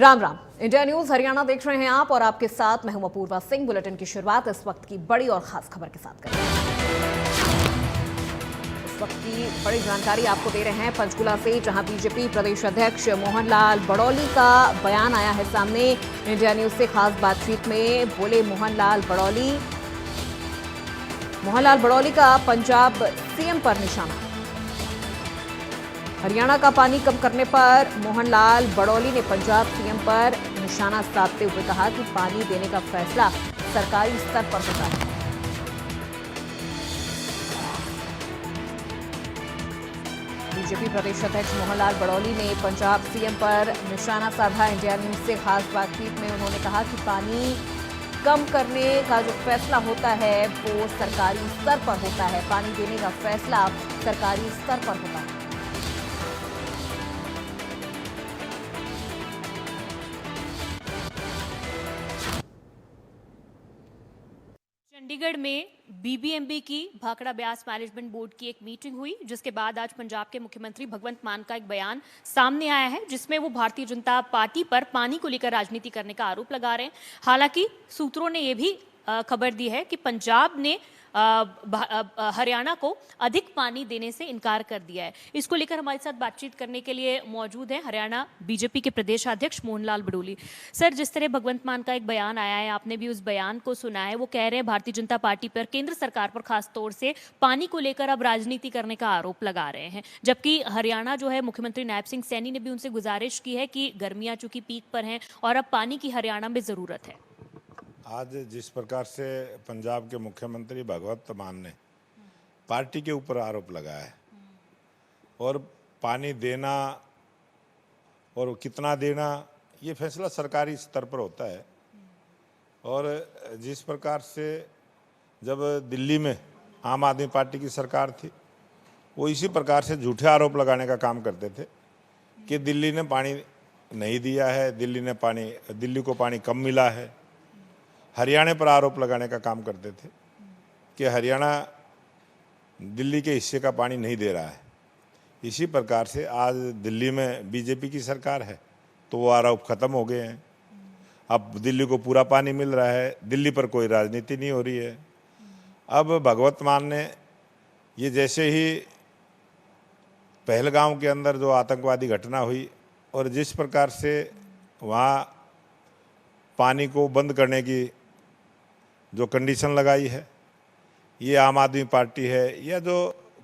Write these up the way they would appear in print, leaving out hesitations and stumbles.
Ram Ram. India news Haryana देख रहे हैं आप और आपके साथ मैं हूं अपूर्वा सिंह। बुलेटिन की शुरुआत इस वक्त की बड़ी और खास खबर के साथ करें। इस वक्त की बड़ी जानकारी आपको दे रहे हैं पंचकुला से, जहां बीजेपी प्रदेश अध्यक्ष मोहनलाल बड़ौली का बयान आया है सामने। इंडिया न्यूज से खास बातचीत में बोले मोहनलाल बड़ौली का पंजाब सीएम पर निशाना। हरियाणा का पानी कम करने पर मोहनलाल बड़ौली ने पंजाब सीएम पर निशाना साधते हुए कहा कि पानी देने का फैसला सरकारी स्तर पर होता है। बीजेपी प्रदेश अध्यक्ष मोहनलाल बड़ौली ने पंजाब सीएम पर निशाना साधा। इंडिया न्यूज से खास बातचीत में उन्होंने कहा कि पानी कम करने का जो फैसला होता है वो सरकारी स्तर पर होता है। पानी देने का फैसला सरकारी स्तर पर होता है। चंडीगढ़ में बीबीएमबी की भाखड़ा ब्यास मैनेजमेंट बोर्ड की एक मीटिंग हुई, जिसके बाद आज पंजाब के मुख्यमंत्री भगवंत मान का एक बयान सामने आया है, जिसमें वो भारतीय जनता पार्टी पर पानी को लेकर राजनीति करने का आरोप लगा रहे हैं। हालांकि सूत्रों ने यह भी खबर दी है कि पंजाब ने हरियाणा को अधिक पानी देने से इनकार कर दिया है। इसको लेकर हमारे साथ बातचीत करने के लिए मौजूद है हरियाणा बीजेपी के प्रदेश अध्यक्ष मोहनलाल बड़ौली। सर, जिस तरह भगवंत मान का एक बयान आया है, आपने भी उस बयान को सुना है। वो कह रहे हैं भारतीय जनता पार्टी पर, केंद्र सरकार पर खास तौर से पानी को लेकर अब राजनीति करने का आरोप लगा रहे हैं, जबकि हरियाणा जो है, मुख्यमंत्री नायब सिंह सैनी ने भी उनसे गुजारिश की है कि गर्मियां चूंकि पीक पर हैं और अब पानी की हरियाणा में जरूरत है। आज जिस प्रकार से पंजाब के मुख्यमंत्री भगवंत मान ने पार्टी के ऊपर आरोप लगाया है और पानी देना और कितना देना ये फैसला सरकारी स्तर पर होता है, और जिस प्रकार से जब दिल्ली में आम आदमी पार्टी की सरकार थी, वो इसी प्रकार से झूठे आरोप लगाने का काम करते थे कि दिल्ली ने पानी नहीं दिया है, दिल्ली को पानी कम मिला है। हरियाणा पर आरोप लगाने का काम करते थे कि हरियाणा दिल्ली के हिस्से का पानी नहीं दे रहा है। इसी प्रकार से आज दिल्ली में बीजेपी की सरकार है तो वो आरोप खत्म हो गए हैं। अब दिल्ली को पूरा पानी मिल रहा है, दिल्ली पर कोई राजनीति नहीं हो रही है। अब भगवंत मान ने ये जैसे ही पहलगाम के अंदर जो आतंकवादी घटना हुई और जिस प्रकार से वहाँ पानी को बंद करने की जो कंडीशन लगाई है, ये आम आदमी पार्टी है या जो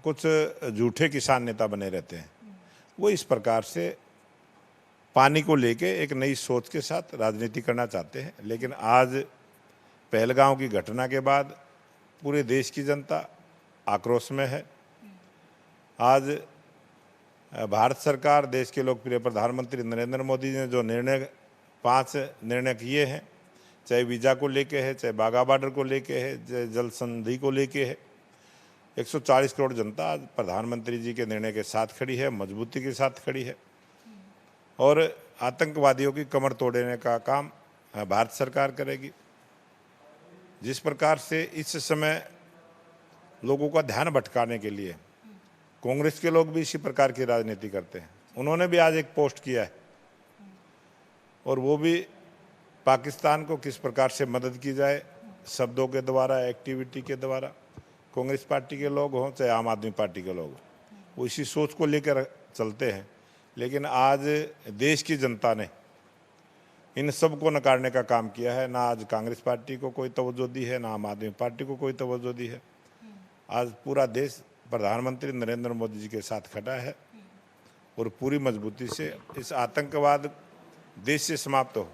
कुछ झूठे किसान नेता बने रहते हैं, वो इस प्रकार से पानी को लेके एक नई सोच के साथ राजनीति करना चाहते हैं। लेकिन आज पहलगाम की घटना के बाद पूरे देश की जनता आक्रोश में है। आज भारत सरकार, देश के लोकप्रिय प्रधानमंत्री नरेंद्र मोदी ने जो 5 निर्णय किए हैं, चाहे वीज़ा को लेके है, चाहे बाघा बॉर्डर को लेके है, चाहे जल संधि को लेके है, 140 करोड़ जनता आज प्रधानमंत्री जी के निर्णय के साथ खड़ी है, मजबूती के साथ खड़ी है। और आतंकवादियों की कमर तोड़ने का काम भारत सरकार करेगी। जिस प्रकार से इस समय लोगों का ध्यान भटकाने के लिए कांग्रेस के लोग भी इसी प्रकार की राजनीति करते हैं। उन्होंने भी आज एक पोस्ट किया है, और वो भी पाकिस्तान को किस प्रकार से मदद की जाए, शब्दों के द्वारा, एक्टिविटी के द्वारा। कांग्रेस पार्टी के लोग हों चाहे आम आदमी पार्टी के लोग, वो इसी सोच को लेकर चलते हैं। लेकिन आज देश की जनता ने इन सब को नकारने का काम किया है। ना आज कांग्रेस पार्टी को कोई तवज्जो दी है, ना आम आदमी पार्टी को कोई तवज्जो दी है। आज पूरा देश प्रधानमंत्री नरेंद्र मोदी जी के साथ खड़ा है और पूरी मजबूती से इस आतंकवाद देश से समाप्त हो।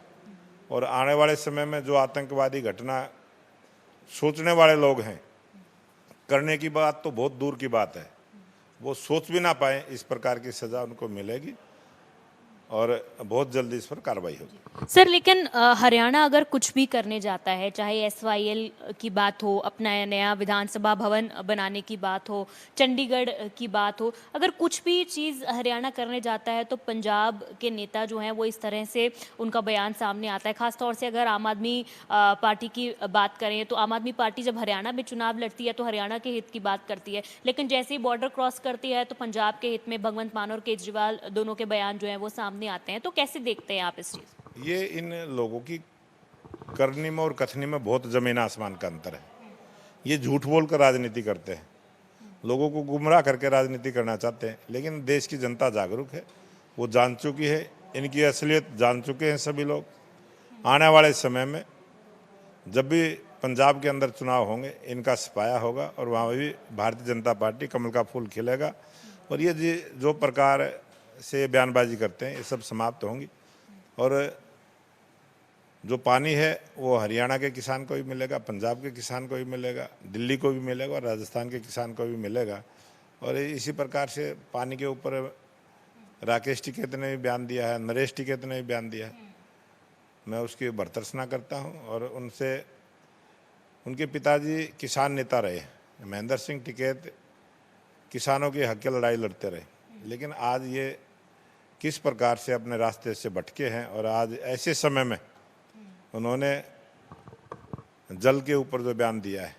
और आने वाले समय में जो आतंकवादी घटना सोचने वाले लोग हैं, करने की बात तो बहुत दूर की बात है, वो सोच भी ना पाए, इस प्रकार की सज़ा उनको मिलेगी और बहुत जल्दी इस पर कार्रवाई होगी। सर, लेकिन हरियाणा अगर कुछ भी करने जाता है, चाहे SYL की बात हो, अपना नया विधानसभा भवन बनाने की बात हो, चंडीगढ़ की बात हो, अगर कुछ भी चीज़ हरियाणा करने जाता है तो पंजाब के नेता जो हैं वो इस तरह से उनका बयान सामने आता है। खासतौर से अगर आम आदमी पार्टी की बात करें तो आम आदमी पार्टी जब हरियाणा में चुनाव लड़ती है तो हरियाणा के हित की बात करती है, लेकिन जैसे ही बॉर्डर क्रॉस करती है तो पंजाब के हित में भगवंत मान और केजरीवाल दोनों के बयान जो हैं वो सामने आते हैं। तो कैसे देखते हैं आप इस चीज़? ये इन लोगों की करनी में और कथनी में बहुत जमीन आसमान का अंतर है। ये झूठ बोलकर राजनीति करते हैं, लोगों को गुमराह करके राजनीति करना चाहते हैं, लेकिन देश की जनता जागरूक है, वो जान चुकी है, इनकी असलियत जान चुके हैं सभी लोग। आने वाले समय में जब भी पंजाब के अंदर चुनाव होंगे, इनका सफाया होगा और वहाँ भी भारतीय जनता पार्टी कमल का फूल खिलेगा और ये जो प्रकार से बयानबाजी करते हैं ये सब समाप्त होंगी। और जो पानी है वो हरियाणा के किसान को भी मिलेगा, पंजाब के किसान को भी मिलेगा, दिल्ली को भी मिलेगा और राजस्थान के किसान को भी मिलेगा। और इसी प्रकार से पानी के ऊपर राकेश टिकैत ने भी बयान दिया है, नरेश टिकैत ने भी बयान दिया है, मैं उसकी बरतरसना करता हूं। और उनके पिताजी किसान नेता रहे, महेंद्र सिंह टिकैत किसानों के हक की लड़ाई लड़ते रहे, लेकिन आज ये किस प्रकार से अपने रास्ते से भटके हैं। और आज ऐसे समय में उन्होंने जल के ऊपर जो बयान दिया है,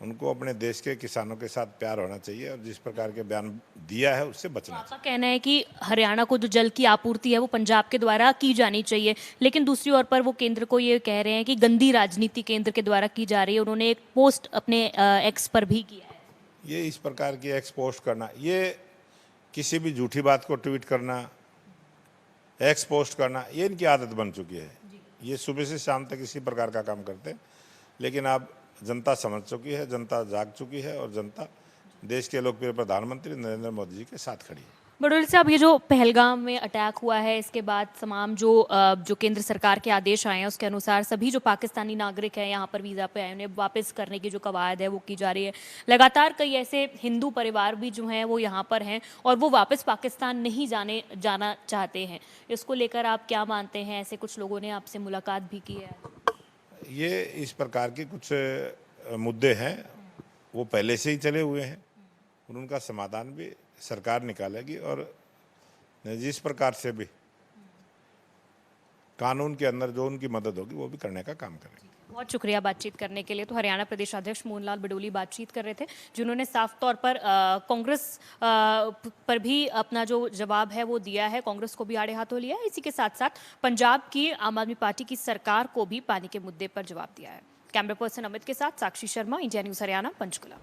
उनको अपने देश के किसानों के साथ प्यार होना चाहिए और जिस प्रकार के बयान दिया है उससे बचना चाहिए। आपका कहना है कि हरियाणा को जो जल की आपूर्ति है वो पंजाब के द्वारा की जानी चाहिए, लेकिन दूसरी ओर पर वो केंद्र को ये कह रहे हैं कि गंदी राजनीति केंद्र के द्वारा की जा रही है। उन्होंने एक पोस्ट अपने एक्स पर भी किया है। ये इस प्रकार की एक्स पोस्ट करना, ये किसी भी झूठी बात को ट्वीट करना, एक्स पोस्ट करना, ये इनकी आदत बन चुकी है। ये सुबह से शाम तक इसी प्रकार का काम करते हैं, लेकिन अब जनता समझ चुकी है, जनता जाग चुकी है और जनता देश के लोकप्रिय प्रधानमंत्री नरेंद्र मोदी जी के साथ खड़ी है। बडोले साहब, ये जो पहलगाम में अटैक हुआ है, इसके बाद तमाम जो केंद्र सरकार के आदेश आए हैं उसके अनुसार सभी जो पाकिस्तानी नागरिक हैं यहाँ पर वीज़ा पे आए, उन्हें वापस करने की जो कवायद है वो की जा रही है। लगातार कई ऐसे हिंदू परिवार भी जो हैं वो यहाँ पर हैं और वो वापस पाकिस्तान नहीं जाना चाहते हैं। इसको लेकर आप क्या मानते हैं? ऐसे कुछ लोगों ने आपसे मुलाकात भी की है। ये इस प्रकार के कुछ मुद्दे हैं, वो पहले से ही चले हुए हैं और उनका समाधान भी सरकार निकालेगी और जिस प्रकार से भी कानून के अंदर जो उनकी मदद होगी वो भी करने का काम करेंगे। बहुत शुक्रिया बातचीत करने के लिए। तो हरियाणा प्रदेश अध्यक्ष मोहनलाल बडोली बातचीत कर रहे थे, जिन्होंने साफ तौर पर कांग्रेस पर भी अपना जो जवाब है वो दिया है, कांग्रेस को भी आड़े हाथों लिया है। इसी के साथ साथ पंजाब की आम आदमी पार्टी की सरकार को भी पानी के मुद्दे पर जवाब दिया है। कैमरा पर्सन अमित के साथ साक्षी शर्मा, इंडिया न्यूज़ हरियाणा, पंचकुला।